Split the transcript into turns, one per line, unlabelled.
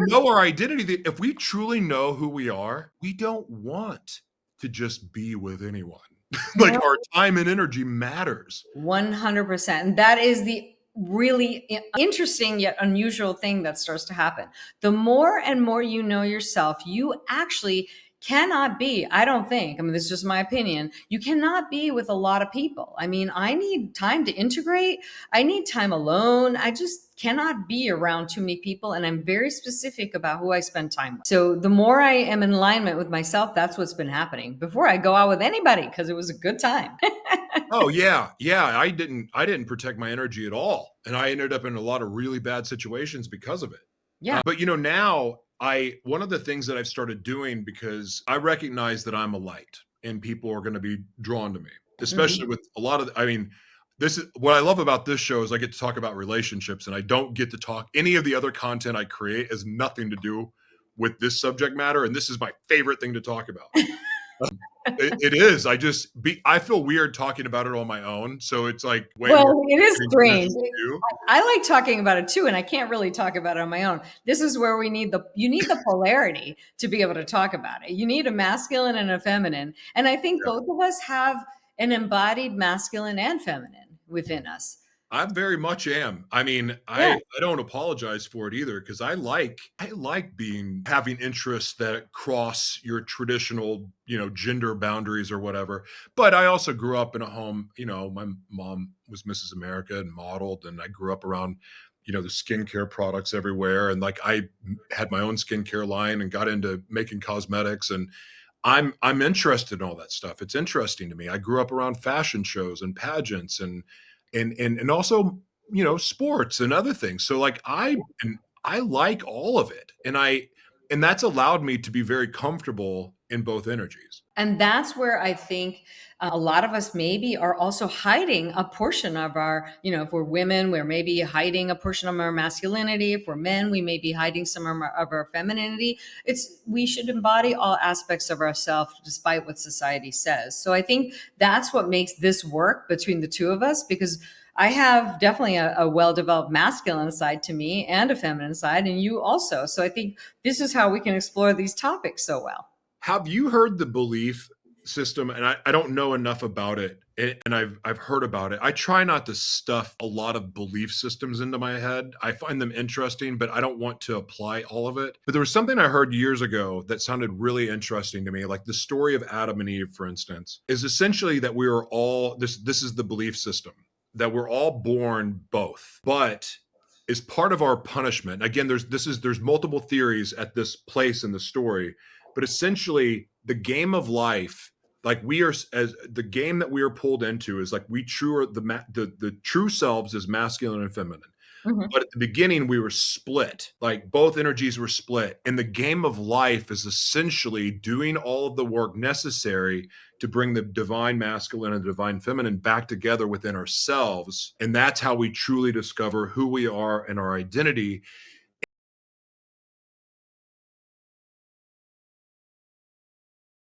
know our identity, if we truly know who we are, we don't want to just be with anyone. Like,
No.
our time and energy matters.
100%. And that is the really interesting yet unusual thing that starts to happen. The more and more you know yourself, you actually cannot be, I don't think, I mean, this is just my opinion, you cannot be with a lot of people. I mean, I need time to integrate. I need time alone. I just cannot be around too many people. And I'm very specific about who I spend time with. So the more I am in alignment with myself, that's what's been happening before I go out with anybody because it was a good time.
Oh, yeah, yeah, I didn't protect my energy at all, and I ended up in a lot of really bad situations because of it.
Yeah.
But, now I one of the things that I've started doing, because I recognize that I'm a light and people are gonna be drawn to me, especially
Mhm.
with a lot of I mean, this is what I love about this show is I get to talk about relationships, and I don't get to talk any of the other content I create has nothing to do with this subject matter, and this is my favorite thing to talk about. It is. I feel weird talking about it on my own, so it's, like, way more
Well, it is
frustrating for me
strange.
to do.
I like talking about it too, and I can't really talk about it on my own. This is where you need the polarity to be able to talk about it. You need a masculine and a feminine. And I think
Yeah.
both of us have an embodied masculine and feminine within us.
I very much am. I mean,
Yeah.
I don't apologize for it either, because I like having interests that cross your traditional, gender boundaries or whatever. But I also grew up in a home, my mom was Mrs. America and modeled, and I grew up around, the skincare products everywhere. And, like, I had my own skincare line and got into making cosmetics, and I'm interested in all that stuff. It's interesting to me. I grew up around fashion shows and pageants and also, sports and other things. So, like, I like all of it. And that's allowed me to be very comfortable in both energies.
And that's where I think a lot of us maybe are also hiding a portion of our, if we're women, we're maybe hiding a portion of our masculinity. If we're men, we may be hiding some of our femininity. We should embody all aspects of ourselves despite what society says. So I think that's what makes this work between the two of us, because I have definitely a well-developed masculine side to me and a feminine side, and you also. So I think this is how we can explore these topics so well.
Have you heard the belief system? And I don't know enough about it, and I've heard about it. I try not to stuff a lot of belief systems into my head. I find them interesting, but I don't want to apply all of it. But there was something I heard years ago that sounded really interesting to me. Like, the story of Adam and Eve, for instance, is essentially that we are all this is the belief system, that we're all born both. But is part of our punishment. Again, there's multiple theories at this place in the story, but essentially the game of life, like, we are, as the game that we are pulled into, is like, we true the true selves is masculine and feminine.
Mhm.
But at the beginning, we were split. Like, both energies were split. And the game of life is essentially doing all of the work necessary to bring the divine masculine and the divine feminine back together within ourselves. And that's how we truly discover who we are and our identity.